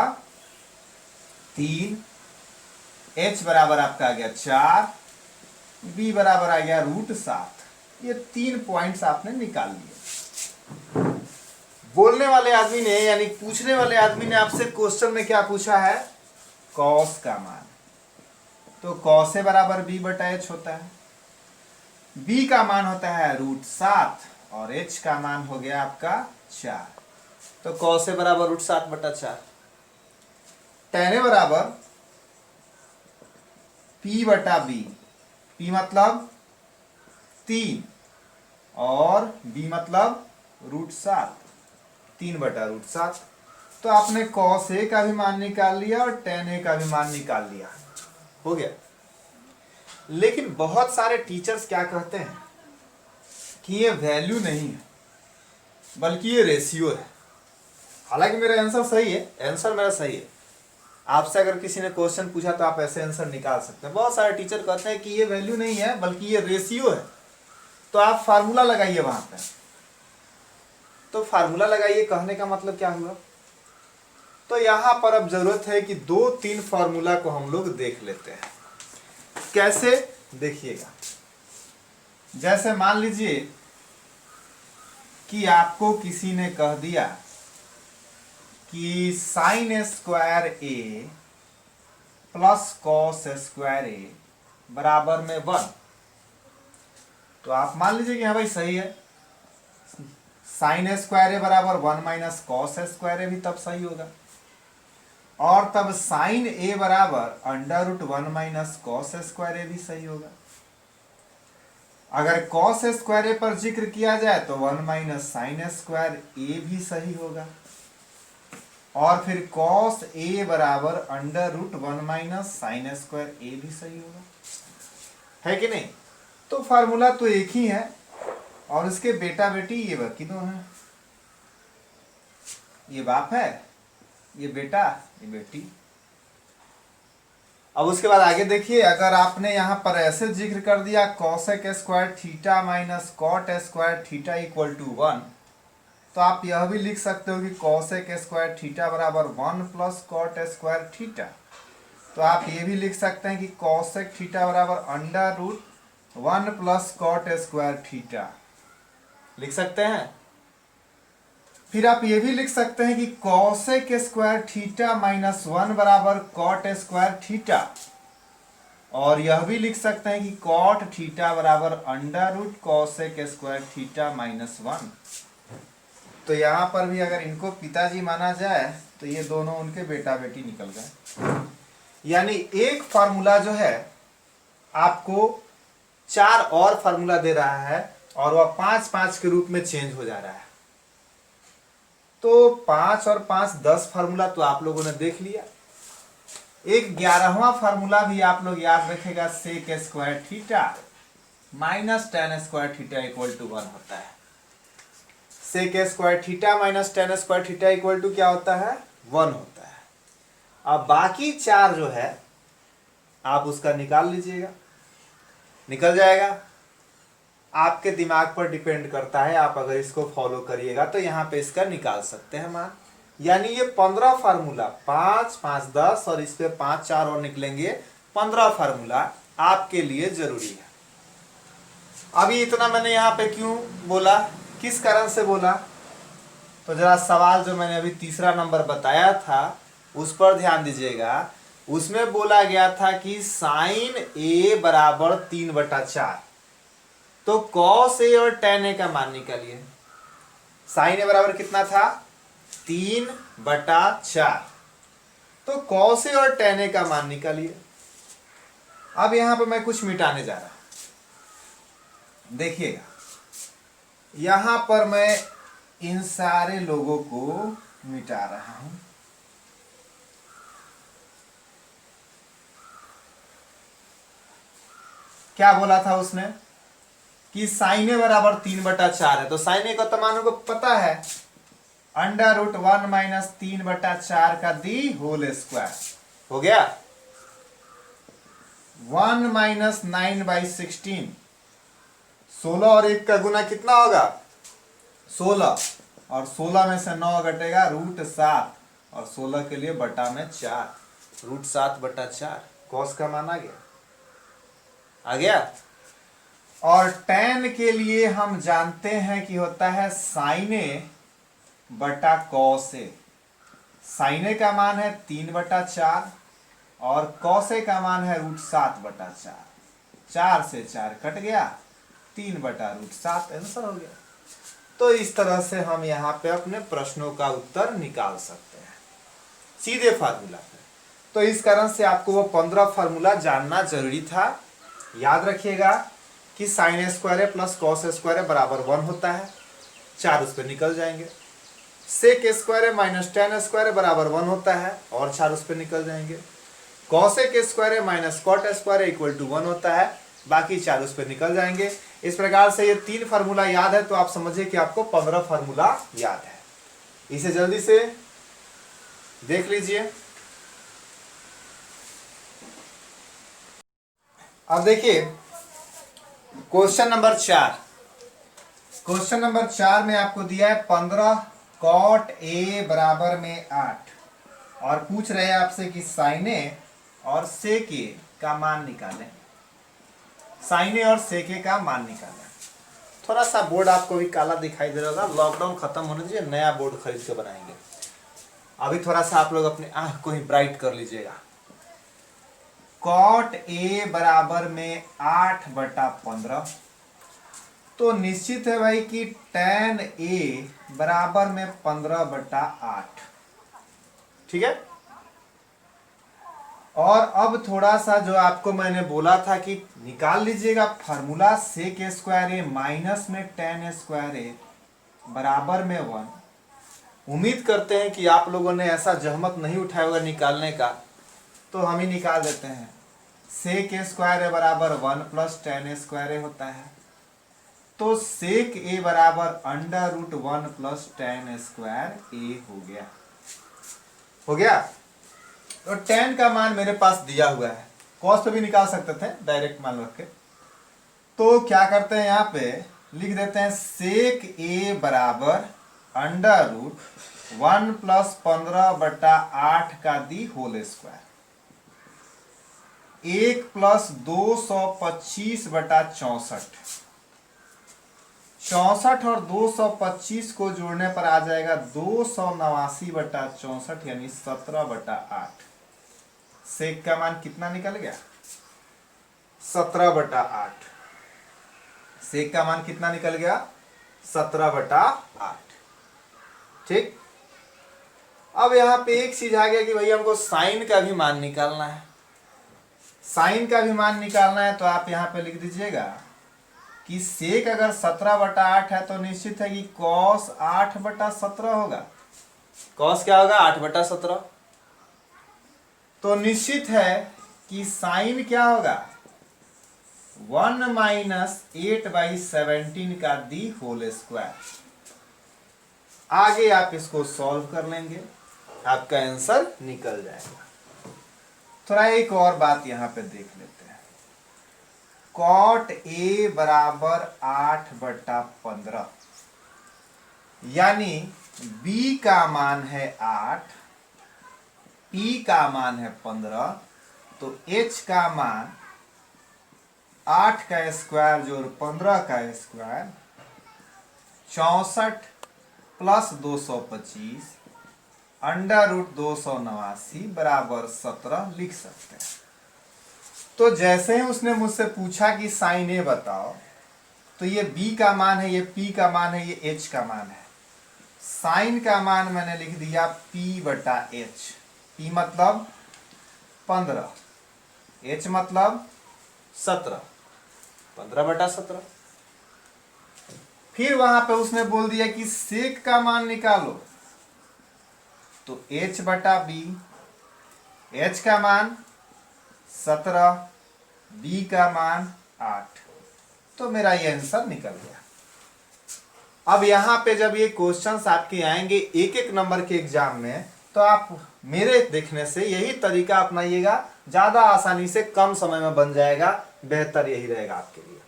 3, h बराबर आपका आ गया 4, b बराबर आ गया √7। ये 3 पॉइंट्स आपने निकाल लिए। बोलने वाले आदमी ने यानी पूछने वाले आदमी ने आपसे क्वेश्चन में क्या पूछा है, कॉस का मान। तो कॉस ए बराबर b/h होता है, b का मान होता है √7 और h का मान हो गया आपका 4। तो कॉस ए बराबर √7/4। tan ए बराबर p/b, p मतलब 3 और b मतलब √7, 3/√7। तो आपने cos a का भी मान निकाल लिया और tan a का भी मान निकाल लिया, हो गया। लेकिन बहुत सारे टीचर्स क्या कहते हैं कि ये वैल्यू नहीं है बल्कि ये रेशियो है। हालांकि मेरा आंसर सही है, आंसर मेरा सही है। आपसे अगर किसी ने क्वेश्चन पूछा तो आप ऐसे आंसर निकाल सकते हैं। बहुत सारे टीचर कहते हैं कि ये वैल्यू नहीं है बल्कि ये रेशियो है, तो आप फार्मूला लगाइए वहां पे। तो फार्मूला लगाइए कहने का मतलब क्या हुआ, तो यहां पर अब जरूरत है कि 2-3 फार्मूला को हम लोग देख लेते हैं। कैसे देखिएगा, जैसे मान लीजिए कि आपको किसी ने कह दिया कि साइन स्क्वायर ए प्लस कॉस स्क्वायर ए बराबर में 1, तो आप मान लीजिए कि हाँ भाई सही है। साइन स्क्वायर ए बराबर 1 माइनस कॉस स्क्वायर ए भी तब सही होगा, और तब साइन ए बराबर √1 माइनस कॉस स्क्वायर ए भी सही होगा। अगर कॉस स्क्वायर ए पर जिक्र किया जाए तो 1 माइनस साइन स्क्वायर ए भी सही होगा, और फिर कॉस ए बराबर √1 माइनस साइन स्क्वायर ए भी सही होगा, है कि नहीं। तो फार्मूला तो एक ही है और इसके बेटा बेटी ये कितनों हैं, ये बाप है, ये बेटा, ये बेटी। अब उसके बाद आगे देखिए, अगर आपने यहां पर ऐसे जिक्र कर दिया cosec square theta minus cot square theta equal to 1, तो आप यह भी लिख सकते हो कि कॉसेक स्क्वायर थीटा बराबर 1 प्लस कॉट स्क्वायर थीटा। तो आप ये भी लिख सकते हैं कि कॉसेक थीटा बराबर √1 प्लस कॉट स्क्वायर थीटा, लिख सकते हैं। फिर आप ये भी लिख सकते हैं कि कॉसेक स्क्वायर थीटा माइनस 1 बराबर कॉट स्क्वायर थीटा, और यह भी लिख सकते हैं कि कॉट थीटा बराबर √कॉसेक स्क्वायर थीटा माइनस 1। तो यहां पर भी अगर इनको पिताजी माना जाए तो ये दोनों उनके बेटा बेटी निकल गए। यानी एक फार्मूला जो है आपको 4 और फार्मूला दे रहा है और वह 5-5 के रूप में चेंज हो जा रहा है। तो 5 और 5 10 फार्मूला तो आप लोगों ने देख लिया। एक 11वां फार्मूला भी आप लोग याद रखेगा, sec square theta minus tan square theta equal to 1 होता है। Sec square theta minus tan square theta equal to क्या होता है, 1 होता है। अब बाकी 4 जो है आप उसका निकाल लीजिएगा, निकल जाएगा। आपके दिमाग पर डिपेंड करता है, आप अगर इसको फॉलो करिएगा तो यहाँ पे इसका निकाल सकते हैं मान। यानी ये 15 फार्मूला, 5 5 10 और इस पे 5 4 और निकलेंगे, 15 फार्मूला आपके लिए जरूरी है। अभी इतना मैंने यहाँ पे क्यों बोला किस कारण से बोला? तो जरा सवाल जो मैंने अभी तीसरा नंबर बताया था उस पर ध्यान दीजिएगा। उसमें बोला गया था कि साइन ए बराबर 3/4। तो कॉस ए और टेन ए का मान निकालिए। साइन ए बराबर कितना था? 3/4। तो कॉस ए और टेन ए का मान निकालिए। अब यहां पे मैं कुछ मिटाने जा रहा हूं, देखिएगा। यहां पर मैं इन सारे लोगों को मिटा रहा हूं। क्या बोला था उसने कि साइन ए बराबर 3/4 है। तो साइन ए का तो मान को पता है, √1 - 3/4 का दी होल स्क्वायर हो गया। 1 - 9/16। 16 और 1 का गुना कितना होगा? 16। और 16 में से 9 घटेगा √7 और 16 के लिए बटा में 4, √7/4। कॉस का मान आ गया, आ गया। और tan के लिए हम जानते हैं कि होता है sin a बटा cos a। sin a का मान है 3/4 और cos a का मान है √7/4। 4 से 4 कट गया, 3/√7 आंसर हो गया। तो इस तरह से हम यहाँ पे अपने प्रश्नों का उत्तर निकाल सकते हैं सीधे फार्मूला पे। तो इस कारण से आपको वो 15 फार्मूला जानना जरूरी था। याद रखिएगा कि साइन ए स्क्वायर है प्लस कॉस ए स्क्वायर है बराबर 1 होता है, 4 उस पर निकल जाएंगे। सेक ए स्क्वायर है माइनस टेन स्क्वायर है बराबर 1 होता है और 4 उस पर निकल जाएंगे। कॉस ए के स्क्वायर है minus cot A square equal to 1 होता है, बाकी 4 उस पर निकल जाएंगे। इस प्रकार से ये 3 फार्मूला याद है तो आप समझिए कि आपको 15 फार्मूला याद है। इसे जल्दी से देख लीजिए। अब देखिए क्वेश्चन नंबर 4। क्वेश्चन नंबर 4 में आपको दिया है 15 कॉट ए बराबर में 8 और पूछ रहे हैं आपसे कि साइन ए और सेक ए का मान निकालें। साइन ए और सेक ए का मान निकालें। थोड़ा सा बोर्ड आपको भी काला दिखाई दे रहा होगा, लॉकडाउन खत्म होने दीजिए, नया बोर्ड खरीद के बनाएंगे। अभी थोड़ा सा आप लोग अपने आंख को ही ब्राइट कर लीजिएगा। कॉट ए बराबर में 8/15। तो निश्चित है भाई कि tan ए बराबर में 15/8। ठीक है। और अब थोड़ा सा जो आपको मैंने बोला था कि निकाल लीजिएगा formula sec A square A minus में tan ए स्क्वायर ए बराबर में 1। उम्मीद करते हैं कि आप लोगों ने ऐसा जहमत नहीं उठाया होगा निकालने का, तो हम ही निकाल देते हैं। सेक ए स्क्वायर ए बराबर 1 plus tan A square A होता है। तो सेक ए बराबर √1 प्लस tan स्क्वायर ए हो गया। हो गया। तो tan का मान मेरे पास दिया हुआ है, कॉस पे भी निकाल सकते थे डायरेक्ट मान रख के। तो क्या करते हैं यहाँ पे लिख देते हैं सेक ए बराबर √1 प्लस 15/8 का दी होल स्क्वायर 1 प्लस 225/64। 64 और 225 को जोड़ने पर आ जाएगा 289/64 यानी 17/8। सेक का मान कितना निकल गया? 17/8। सेक का मान कितना निकल गया? 17/8। ठीक। अब यहां पे एक चीज आ गया कि भाई हमको साइन का भी मान निकालना है। साइन का भी मान निकालना है तो आप यहां पे लिख दीजिएगा कि सेक अगर 17/8 है तो निश्चित है कि कॉस 8/17 होगा। कॉस क्या होगा? 8/17। तो निश्चित है कि साइन क्या होगा? 1 माइनस 8/17 का दी होल स्क्वायर। आगे आप इसको सॉल्व कर लेंगे, आपका आंसर निकल जाएगा। थोड़ा एक और बात यहां पे देख लेते हैं। कॉट ए बराबर 8/15 यानी बी का मान है 8, पी का मान है 15, तो एच का मान 8 का स्क्वायर जोड़ 15 का स्क्वायर 64 प्लस 225 √289 बराबर 17 लिख सकते हैं। तो जैसे ही उसने मुझसे पूछा कि साइन ए बताओ, तो ये b का मान है, ये p का मान है, ये h का मान है। साइन का मान मैंने लिख दिया p/h। p मतलब 15, h मतलब 17, 15/17। फिर वहां पे उसने बोल दिया कि सेक का मान निकालो, तो h/b, h का मान 17, b का मान 8, तो मेरा ये आंसर निकल गया। अब यहां पे जब ये क्वेश्चंस आपके आएंगे एक एक नंबर के एग्जाम में, तो आप मेरे देखने से यही तरीका अपनाइएगा, ज्यादा आसानी से कम समय में बन जाएगा, बेहतर यही रहेगा आपके लिए।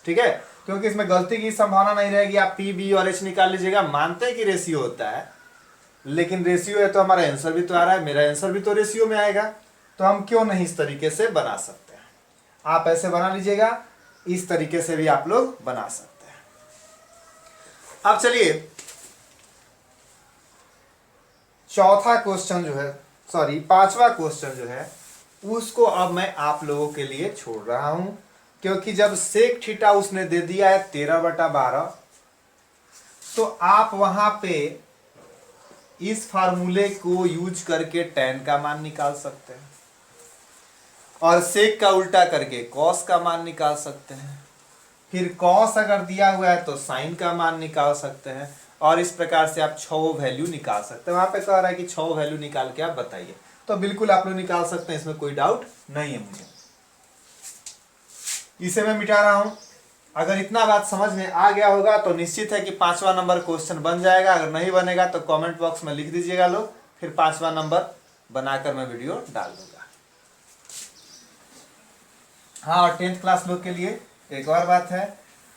ठीक है, क्योंकि इसमें गलती की संभावना नहीं रहेगी। आप पी, बी और एच निकाल लीजिएगा। मानते हैं कि रेशियो होता है, लेकिन रेशियो है तो हमारा आंसर भी तो आ रहा है, मेरा आंसर भी तो रेशियो में आएगा, तो हम क्यों नहीं इस तरीके से बना सकते हैं। आप ऐसे बना लीजिएगा, इस तरीके से भी आप लोग बना सकते हैं। अब चलिए चौथा क्वेश्चन जो है, सॉरी पांचवा क्वेश्चन जो है, उसको अब मैं आप लोगों के लिए छोड़ रहा हूं, क्योंकि जब सेक थीटा उसने दे दिया है 13/12, तो आप वहां पे इस फार्मूले को यूज करके tan का मान निकाल सकते हैं, और सेक का उल्टा करके cos का मान निकाल सकते हैं। फिर cos अगर दिया हुआ है तो साइन का मान निकाल सकते हैं, और इस प्रकार से आप 6 वैल्यू निकाल सकते हैं। वहां पे कह रहा है कि 6 वैल्यू निकाल के आप बताइए, तो बिल्कुल आप लोग निकाल सकते हैं, इसमें कोई डाउट नहीं है मुझे। इसे मैं मिटा रहा हूं। अगर इतना बात समझ में आ गया होगा तो निश्चित है कि 5वां नंबर क्वेश्चन बन जाएगा। अगर नहीं बनेगा तो कमेंट बॉक्स में लिख दीजिएगा लोग, फिर 5वां नंबर बनाकर मैं वीडियो डाल दूंगा। हाँ, और 10th क्लास लोग के लिए एक और बात है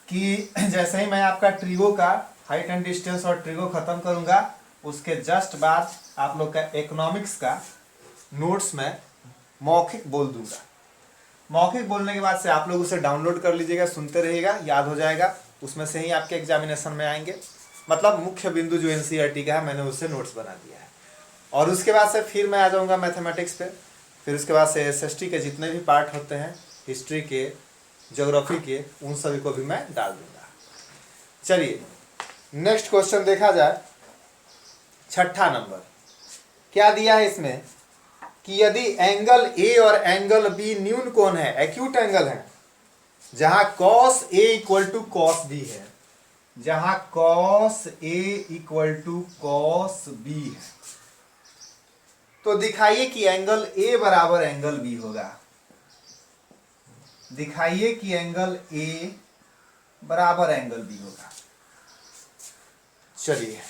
कि जैसे ही मैं आपका ट्रिगो का हाइट एंड डिस्टेंस और ट्रिगो खत्म करूंगा, उसके जस्ट बाद आप लोग का इकोनॉमिक्स का नोट्स में मौखिक बोल दूंगा। मौखिक बोलने के बाद से आप लोग उसे डाउनलोड कर लीजिएगा, सुनते रहिएगा, याद हो जाएगा, उसमें से ही आपके एग्जामिनेशन में आएंगे। मतलब मुख्य बिंदु जो एनसीईआरटी का है, मैंने उससे नोट्स बना दिया है। और उसके बाद से फिर मैं आ जाऊंगा मैथमेटिक्स पे, फिर उसके बाद से एसएसटी के जितने भी पार्ट होते हैं, हिस्ट्री के, ज्योग्राफी के, उन सभी को भी मैं डाल दूंगा। चलिए नेक्स्ट क्वेश्चन देखा जाए। 6ठा नंबर क्या दिया है इसमें कि यदि एंगल ए और एंगल बी न्यून कोण है, एक्यूट एंगल है, जहां cos A = cos B है, जहां cos A = cos B है, तो दिखाइए कि एंगल A बराबर एंगल B होगा। दिखाइए कि एंगल A बराबर एंगल B होगा। चलिए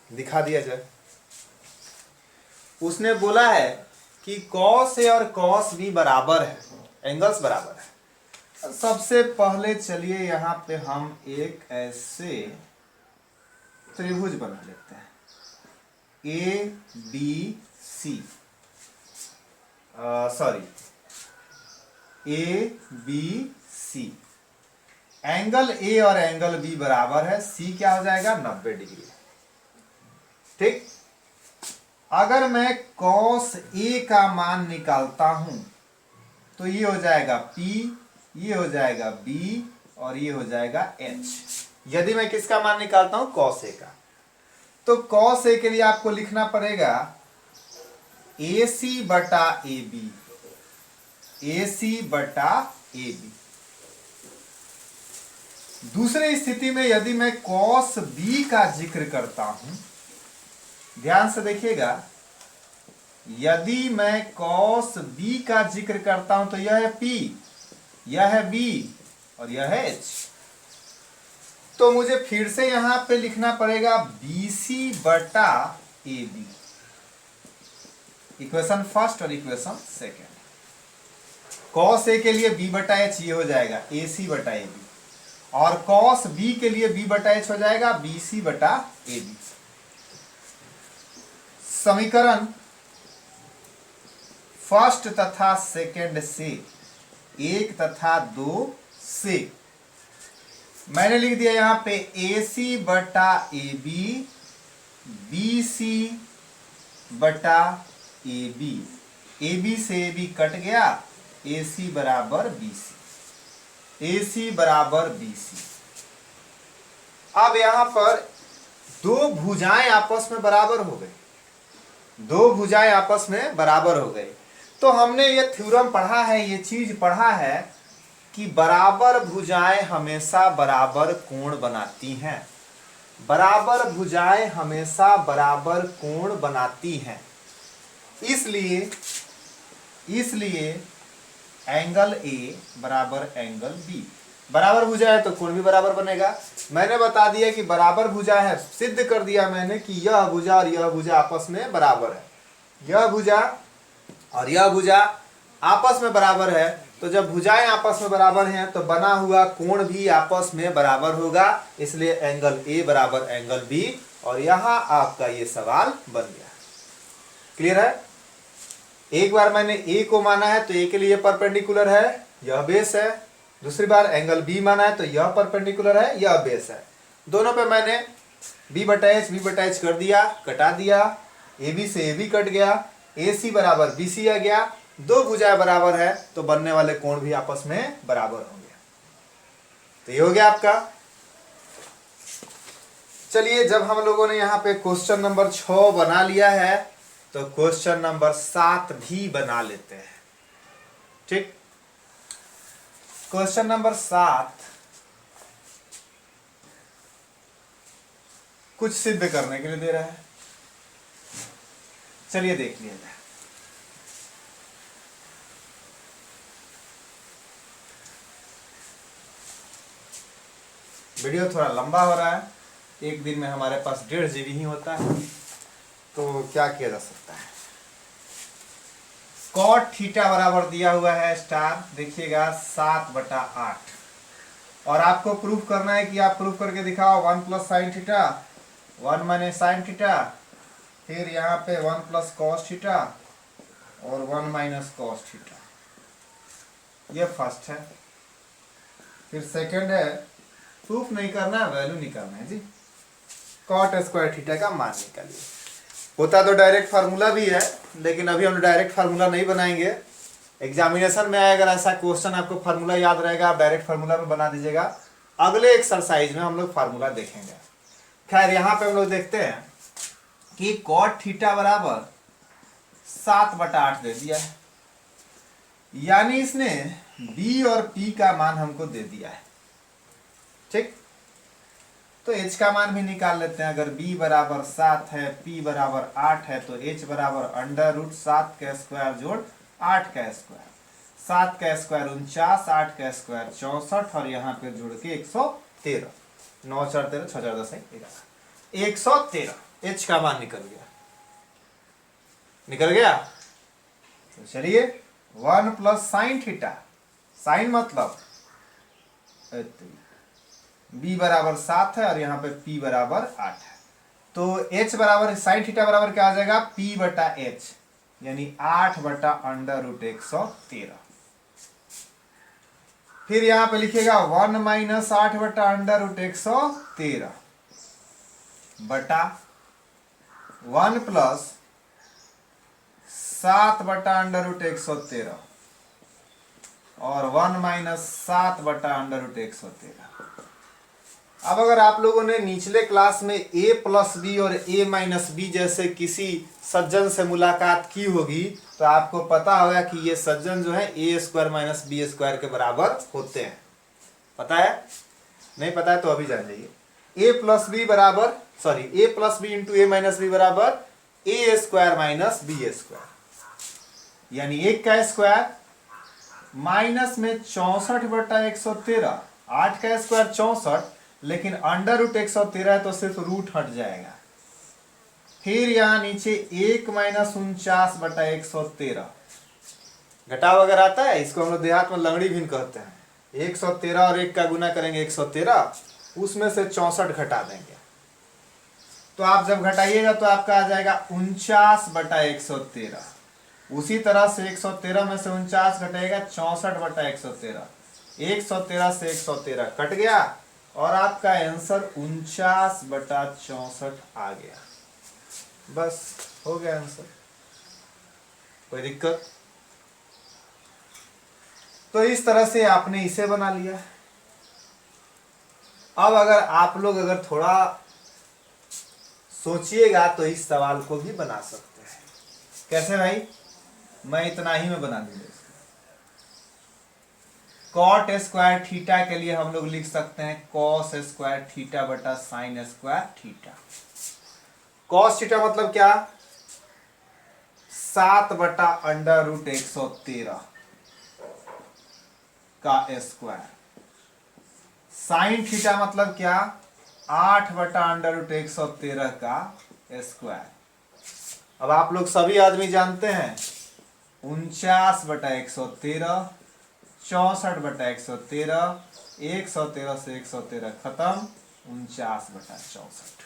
दिखा दिया जाए। उसने बोला है कि cos A और cos B बराबर है, एंगल्स बराबर है। सबसे पहले चलिए यहां पे हम एक ऐसे त्रिभुज बना लेते हैं, ABC, sorry ABC। Angle A और एंगल B बराबर है, C क्या हो जाएगा, 90 डिग्री। ठीक, अगर मैं cos A का मान निकालता हूं तो ये हो जाएगा P, ये हो जाएगा B, और ये हो जाएगा H। यदि मैं किसका मान निकालता हूं, cos A का, तो cos A के लिए आपको लिखना पड़ेगा AC/AB, AC/AB। दूसरी स्थिति में यदि मैं cos B का जिक्र करता हूं, ध्यान से देखिएगा, यदि मैं cos B का जिक्र करता हूं तो यह है P, यह है B, और यह है H। तो मुझे फिर से यहां पे लिखना पड़ेगा BC/AB, इक्वेशन फर्स्ट और इक्वेशन सेकेंड। cos A के लिए B/H ये हो जाएगा AC/AB, और cos B के लिए B/H हो जाएगा BC/AB। समीकरण फर्स्ट तथा सेकेंड से, 1 तथा 2 से मैंने लिख दिया यहाँ पे AC बटा AB, BC बटा AB, AB से AB कट गया, AC बराबर BC, AC बराबर BC। अब यहां पर दो भुजाएं आपस में बराबर हो गई, दो भुजाएं आपस में बराबर हो गई। तो हमने ये थ्योरम पढ़ा है, ये चीज पढ़ा है कि बराबर भुजाएं हमेशा बराबर कोण बनाती हैं, बराबर भुजाएं हमेशा बराबर कोण बनाती हैं। इसलिए एंगल A बराबर एंगल B, बराबर भुजा है तो कोण भी बराबर बनेगा। मैंने बता दिया कि बराबर भुजा है, सिद्ध कर दिया मैंने कि यह भुजा और यह भुजा आपस में बराबर है, यह भुजा और यह भुजा आपस में बराबर है। तो जब भुजाएं आपस में बराबर हैं तो बना हुआ कोण भी आपस में बराबर होगा, इसलिए एंगल A बराबर एंगल B, और यहां आपका ये सवाल बन गया। क्लियर है? एक बार मैंने A को माना है तो A के लिए परपेंडिकुलर है, यह बेस है। दूसरी बार एंगल B माना है तो यह परपेंडिकुलर है, यह बेस है। दोनों पे मैंने B बटा H कर दिया, कटा दिया, AB से AB कट गया, AC बराबर BC आ गया। दो भुजाएं बराबर है तो बनने वाले कोण भी आपस में बराबर होंगे। तो ये हो गया आपका। चलिए, जब हम लोगों ने यहाँ पे क्वेश्चन नंबर 6 बना लिया है तो क्वेश्चन नंबर 7 भी बना लेते हैं। ठीक, क्वेश्चन नंबर 7 कुछ सिद्ध करने के लिए दे रहा है। चलिए देख लिया जाए। वीडियो थोड़ा लंबा हो रहा है, एक दिन में हमारे पास 1.5 GB ही होता है, तो क्या किया जा सकता है। कॉट थीटा बराबर दिया हुआ है स्टार, देखिएगा 7/8, और आपको प्रूफ करना है कि आप प्रूफ करके दिखाओ 1 plus sine theta, 1 minus sine theta, फिर यहाँ पे 1 प्लस कॉस थीटा और 1 माइनस कॉस थीटा। ये फर्स्ट है। फिर सेकंड है, प्रूफ नहीं करना है, वैल्यू निकालना है जी। कॉट स्क्वायर थीटा का मान निकालिए। होता तो डायरेक्ट फार्मूला भी है, लेकिन अभी हम डायरेक्ट फार्मूला नहीं बनाएंगे। एग्जामिनेशन में आएगा ऐसा क्वेश्चन, आपको फार्मूला याद रहेगा, आप डायरेक्ट फार्मूला में बना दीजिएगा। अगले एक्सरसाइज में हम लोग फार्मूला देखेंगे। खैर, यहाँ पे हम लोग देखते हैं कि कॉट थीटा बराबर 7/8 दे दिया है, यानी इसने B और P का मान हमको दे दिया है। ठीक, तो H का मान भी निकाल लेते हैं। अगर B बराबर 7 है, P बराबर 8 है, तो H बराबर √7 का स्क्वायर जोड़ 8 का स्क्वायर। 7 का स्क्वायर 49, 8 का स्क्वायर 64, और यहाँ पे जोड़ के 113। 9 4 13 6 4 10 11, 113 H का मान निकल गया। तो चलिए, 1 प्लस साइन थीटा, साइन मतलब B बराबर 7 है और यहाँ पे P बराबर 8 है, तो H बराबर साइन थीटा बराबर क्या आ जाएगा, P बटा H, यानी 8/√113। फिर यहाँ पे लिखेगा 1 माइनस 8/√113 बटा 1 प्लस 7/√113 और 1 माइनस 7/√113। अब अगर आप लोगों ने निचले क्लास में A प्लस बी और A माइनस बी जैसे किसी सज्जन से मुलाकात की होगी तो आपको पता होगा कि ये सज्जन जो है A² माइनस B² के बराबर होते हैं। पता है? नहीं पता है तो अभी जान जाइए। A plus B into A minus B बराबर A² माइनस B², यानी 1 का स्क्वायर माइनस में 64/113, 8 का स्क्वायर 64, लेकिन √113 है तो सिर्फ रूट हट जाएगा। फिर यहां नीचे 1 माइनस 49/113, घटाव अगर आता है, इसको हम लोग देहात में लंगड़ी भिन्न कहते हैं। 113 और 1 का गुना करेंगे 113, उसमें से 64 घटा देंगे, तो आप जब घटाइएगा तो आपका आ जाएगा 49/113। उसी तरह से 113 में से 49 घटेगा 64/113, 113 से 113 कट गया और आपका आंसर 49/64 आ गया। बस हो गया आंसर, कोई दिक्कत? तो इस तरह से आपने इसे बना लिया। अब अगर आप लोग अगर थोड़ा सोचिएगा तो इस सवाल को भी बना सकते हैं। कैसे भाई? मैं इतना ही में बना दूंगा। कॉट स्क्वायर थीटा के लिए हम लोग लिख सकते हैं कॉस स्क्वायर थीटा बटा sine square theta. Cos theta मतलब क्या? 7/√113 का स्क्वायर। साइन थीटा मतलब क्या? 8/√113 का स्क्वायर। अब आप लोग सभी आदमी जानते हैं 49/113, 64/113, 113 से 113 खत्म, 49/64।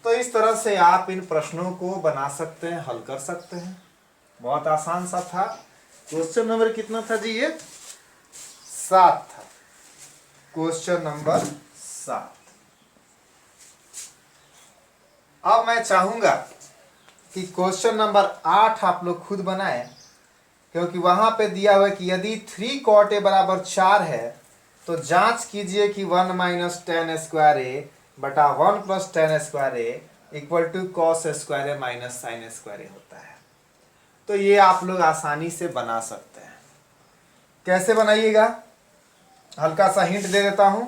तो इस तरह से आप इन प्रश्नों को बना सकते हैं, हल कर सकते हैं। बहुत आसान सा था। क्वेश्चन नंबर कितना था जी? ये 7 था। Question number 7। अब मैं चाहूंगा कि क्वेश्चन नंबर 8 आप लोग खुद बनाएं, क्योंकि वहां पे दिया हुआ है कि यदि 3 cot a बराबर 4 है तो जांच कीजिए कि 1 - tan स्क्वायर ए बटा 1 + tan square A equal to cos square A minus sine square A होता है। तो ये आप लोग आसानी से बना सकते हैं। कैसे बनाइएगा? हल्का सा हिंट दे देता हूं।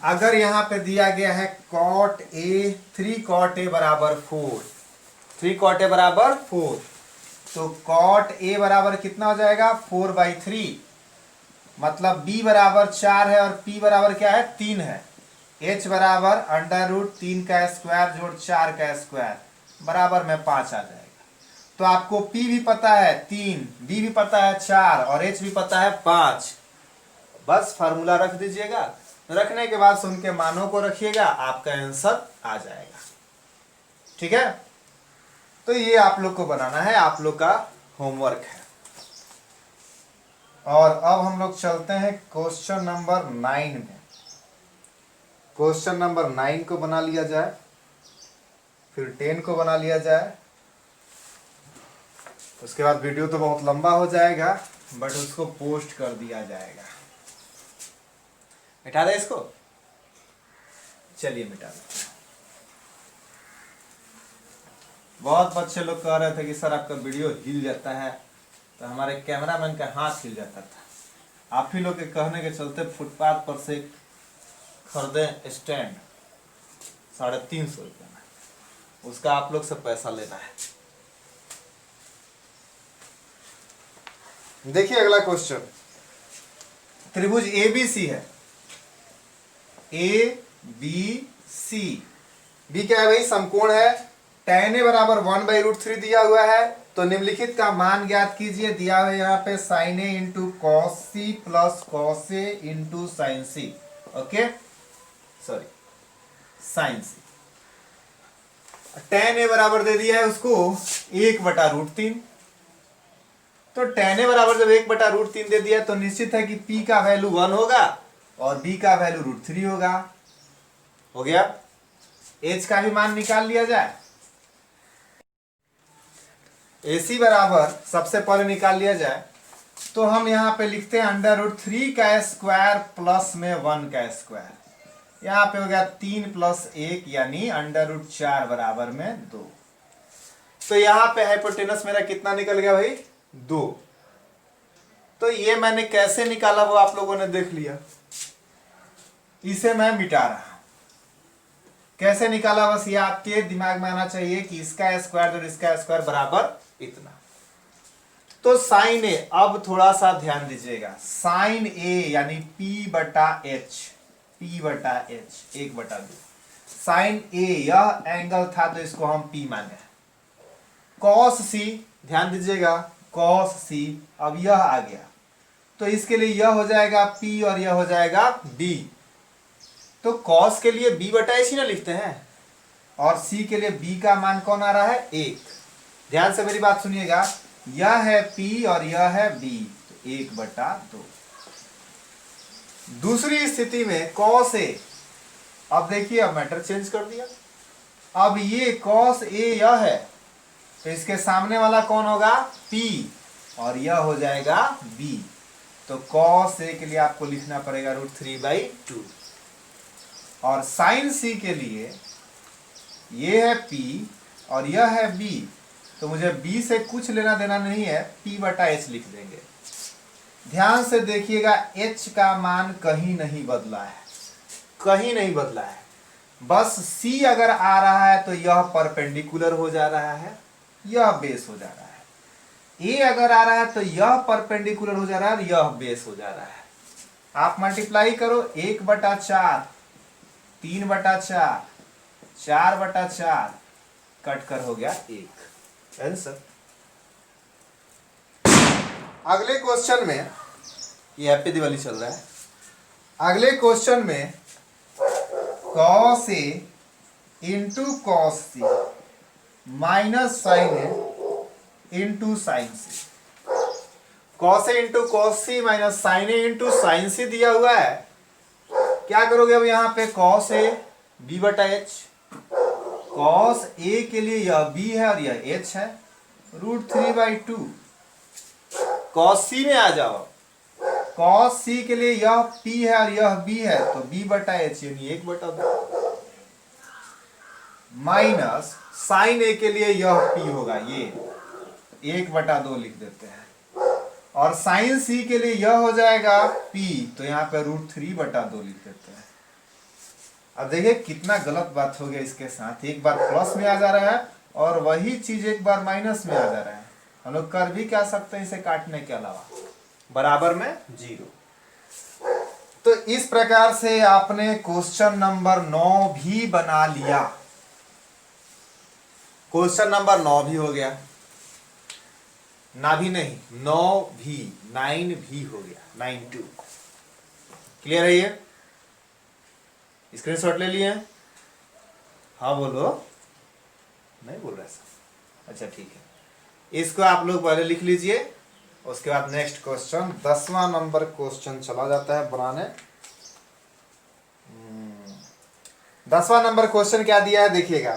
अगर यहां पे दिया गया है cot a 3 cot a बराबर 4, 3 cot a बराबर 4, तो cot a बराबर कितना हो जाएगा? 4/3। मतलब b बराबर 4 है और p बराबर क्या है? 3 है। h बराबर √3 का स्क्वायर जोड़ 4 का स्क्वायर बराबर में 5 आ जाएगा। तो आपको p भी पता है 3, b भी पता है 4 और h भी पता है 5। बस फार्मूला रख दीजिएगा। रखने के बाद उनके मानों को रखिएगा, आपका आंसर आ जाएगा। ठीक है? तो ये आप लोग को बनाना है, आप लोग का होमवर्क है। और अब हम लोग चलते हैं क्वेश्चन नंबर 9 में। क्वेश्चन नंबर 9 को बना लिया जाए, फिर 10 को बना लिया जाए। उसके बाद वीडियो तो बहुत लंबा हो जाएगा, बट उसको पोस्ट कर दिया जाएगा। मिटा दे इसको। चलिए मिटा दे। बहुत बच्चे लोग कह रहे थे कि सर आपका वीडियो हिल जाता है, तो हमारे कैमरामैन का हाथ हिल जाता था। आप ही लोग के कहने के चलते फुटपाथ पर से खरीदे स्टैंड 350 रुपये में, उसका आप लोग से पैसा लेना है। देखिए अगला क्वेश्चन, त्रिभुज ABC है। ABC, B क्या है भाई? समकोण है। tan a बराबर 1/√3 दिया हुआ है, तो निम्नलिखित का मान ज्ञात कीजिए। दिया हुआ है यहाँ पे sin a into cos c plus cos a into sin c। Okay, sorry, sin c। tan a बराबर दे दिया है उसको 1/√3। तो tan a बराबर जब 1/√3 दे दिया तो निश्चित है कि p का वैल्यू 1 होगा और b का वैल्यू √3 होगा। हो गया। h का भी मान निकाल लिया जाए। AC बराबर सबसे पहले निकाल लिया जाए, तो हम यहाँ पे लिखते हैं √3 का स्क्वायर प्लस में 1 का स्क्वायर। यहाँ पे हो गया 3 + 1 यानी √4 बराबर में 2। तो यहाँ पे हाइपोटेनस मेरा कितना निकल गया भाई? 2। तो ये मैंने कैसे निकाला वो आप लोगों ने देख लिया। इसे मैं मिटा रहा हूं। कैसे निकाला बस ये आपके दिमाग में आना चाहिए कि इसका स्क्वायर और इसका स्क्वायर बराबर इतना। तो साइन ए, अब थोड़ा सा ध्यान दीजिएगा। साइन ए यानी P/H, P/H 1/2। साइन ए यह एंगल था तो इसको हम P माने। कॉस सी, ध्यान दीजिएगा, कॉस सी, अब यह आ गया तो इसके लिए यह हो जाएगा P और यह हो जाएगा B। तो कॉस के लिए B/H ही ना लिखते हैं, और C के लिए B का मान कौन आ रहा है? 1। ध्यान से मेरी बात सुनिएगा, यह है P और यह है B, तो 1/2। दूसरी स्थिति में cos A, अब देखिए अब मैटर चेंज कर दिया, अब ये cos A यह है तो इसके सामने वाला कौन होगा P और यह हो जाएगा B। तो cos A के लिए आपको लिखना पड़ेगा √3/2 और sin C के लिए ये है P और यह है B, तो मुझे B से कुछ लेना देना नहीं है, P/H लिख देंगे। ध्यान से देखिएगा H का मान कहीं नहीं बदला है, कहीं नहीं बदला है, बस C अगर आ रहा है तो यह परपेंडिकुलर हो जा रहा है, यह बेस हो जा रहा है। A अगर आ रहा है तो यह परपेंडिकुलर हो जा रहा है और यह बेस हो जा रहा है। आप मल्टीप्लाई करो 1/4, 3/4, 4/4, कट कर हो गया 1 आंसर। अगले क्वेश्चन में, ये हैप्पी दिवाली चल रहा है, अगले क्वेश्चन में cos A into cos C minus sin A into sin C। cos A into cos C minus sin A into sin C दिया हुआ है। क्या करोगे अब यहाँ पे cos A B/H, cos A के लिए यह B है और यह H है, √3/2। cos C में आ जाओ, cos C के लिए यह P है और यह B है तो B/H यानी 1/2 माइनस sin A के लिए यह P होगा, ये 1/2 लिख देते हैं और sin C के लिए यह हो जाएगा P, तो यहाँ पे √3/2 लिख देते हैं। अब देखिए कितना गलत बात हो गया इसके साथ, एक बार प्लस में आ जा रहा है और वही चीज एक बार माइनस में आ जा रहा है। हम लोग कर भी क्या सकते हैं इसे काटने के अलावा, बराबर में 0। तो इस प्रकार से आपने क्वेश्चन नंबर 9 भी बना लिया, क्वेश्चन नंबर 9 भी हो गया, ना भी नहीं 9 भी, 9 भी हो गया, 9-2। क्लियर है ये? स्क्रीनशॉट ले लिए? हाँ बोलो, नहीं बोल रहा सर, अच्छा ठीक है। इसको आप लोग पहले लिख लीजिए, उसके बाद नेक्स्ट क्वेश्चन 10वां नंबर क्वेश्चन चला जाता है बनाने। 10वां नंबर क्वेश्चन क्या दिया है देखिएगा,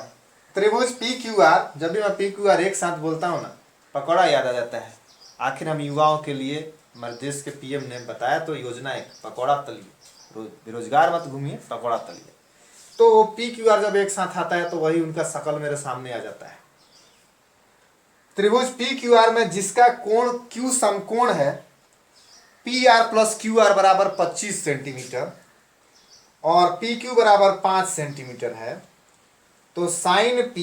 त्रिभुज PQR, जब भी मैं PQR एक साथ बोलता हूं ना पकौड़ा याद आ जाता है। आखिर हम युवाओं के लिए हमारे देश के PM ने बताया तो योजना एक, पकौड़ा तलिए, बेरोजगार मत घूमिए, पकौड़ा तलिए। तो PQR जब एक साथ आता है तो वही उनका शकल मेरे सामने आ जाता है। त्रिभुज PQR में जिसका कोण Q समकोण है PR + QR बराबर 25 सेंटीमीटर और PQ बराबर 5 सेंटीमीटर है, तो साइन P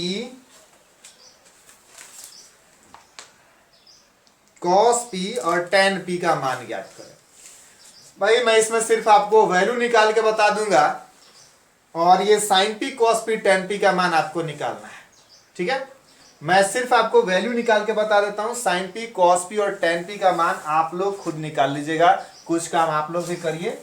cos P और tan P का मान ज्ञात करें। भाई मैं इसमें सिर्फ आपको वैल्यू निकाल के बता दूंगा और ये sin P cos P tan P का मान आपको निकालना है, ठीक है? मैं सिर्फ आपको वैल्यू निकाल के बता देता हूं, sin P cos P और tan P का मान आप लोग खुद निकाल लीजिएगा, कुछ काम आप लोग भी करिए।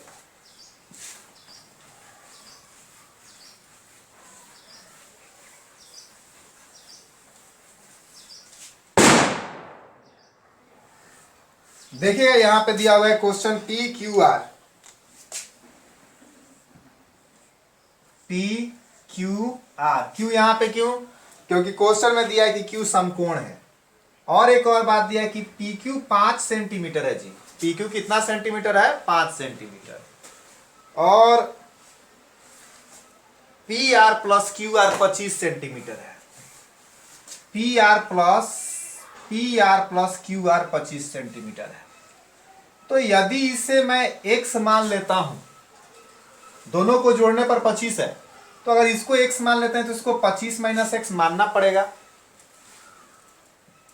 देखिएगा यहां पे दिया हुआ है क्वेश्चन PQR, क्यू यहां पे क्यों? क्योंकि क्वेश्चन में दिया है कि Q समकोण है। और एक और बात दिया है कि PQ 5 सेंटीमीटर है जी। PQ कितना सेंटीमीटर है? 5 सेंटीमीटर। और PR + QR 25 सेंटीमीटर है। PR + QR 25 सेंटीमीटर है। तो यदि इसे मैं x मान लेता हूं, दोनों को जोड़ने पर 25 है, तो अगर इसको x मान लेते हैं तो इसको 25 - x मानना पड़ेगा।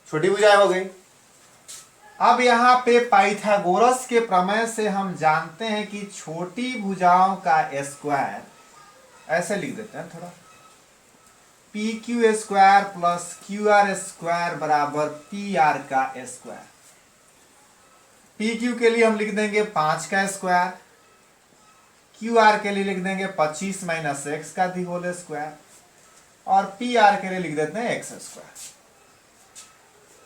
छोटी भुजाएं हो गई। अब यहां पे पाइथागोरस के प्रमेय से हम जानते हैं कि छोटी भुजाओं का स्क्वायर, ऐसे लिख देते हैं थोड़ा, PQ² + QR² बराबर PR का स्क्वायर। PQ के लिए हम लिख देंगे 5 का स्क्वायर, QR के लिए लिख देंगे 25 - x का होल स्क्वायर और PR के लिए लिख देते हैं x²।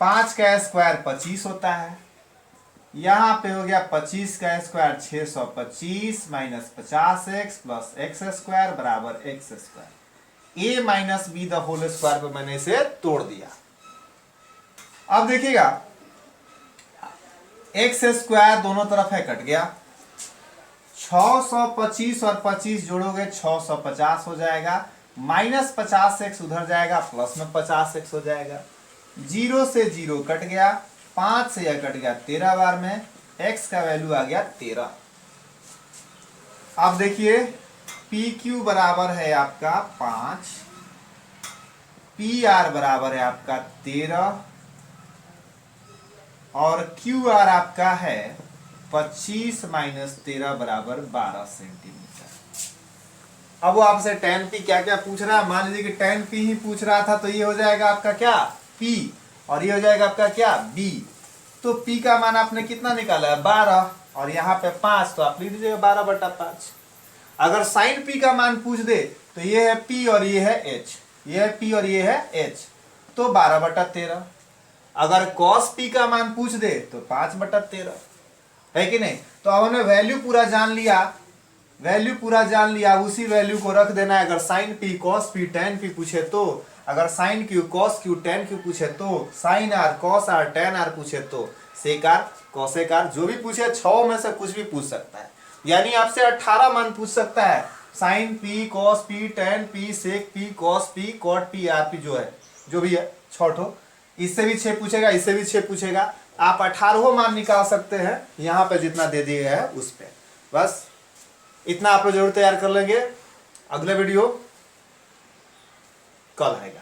5 का स्क्वायर 25 होता है, यहाँ पे हो गया 25 का square 625 minus 50x plus X square बराबर X square. A minus B the whole square पे मैंने इसे तोड़ दिया। अब देखिएगा एक्स स्क्वायर दोनों तरफ है कट गया, 625 और 25 जोड़ोगे 650 हो जाएगा, माइनस 50x उधर जाएगा प्लस में 50x हो जाएगा, 0 से 0 कट गया, 5 से यह कट गया 13 बार में, x का वैल्यू आ गया 13। अब देखिए PQ बराबर है आपका 5, PR बराबर है आपका 13 और QR आपका है 25 माइनस 13 बराबर 12 सेंटीमीटर। अब वो आपसे tan P क्या क्या पूछ रहा है, मान लीजिए कि tan P ही पूछ रहा था तो ये हो जाएगा आपका क्या P और ये हो जाएगा आपका क्या B। तो P का मान आपने कितना निकाला है 12 और यहाँ पे 5, तो आप लिख दीजिएगा 12/5। अगर sin P का मान पूछ दे तो ये है P और ये है H, ये है P और ये है H, तो 12/13। अगर cos P का मान पूछ दे तो 5/13 है कि नहीं। तो अब हमने वैल्यू पूरा जान लिया, वैल्यू पूरा जान लिया, उसी वैल्यू को रख देना है। अगर sin P cos P tan P पूछे तो, अगर sin Q cos Q tan Q पूछे तो, sin R cos R tan R पूछे तो, sec R cosec R जो भी पूछे 6 में से कुछ भी पूछ सकता है। यानी आपसे 18 मान पूछ सकता है, sin P cos P tan P sec P cos P cot P R P जो है जो भी है 6, इससे भी 6 पूछेगा, इससे भी 6 पूछेगा। आप 18 मान निकाल सकते हैं यहाँ पे जितना दे दिया गया है उस पे। बस इतना आप लोग जरूर तैयार कर लेंगे। अगले वीडियो कल आएगा।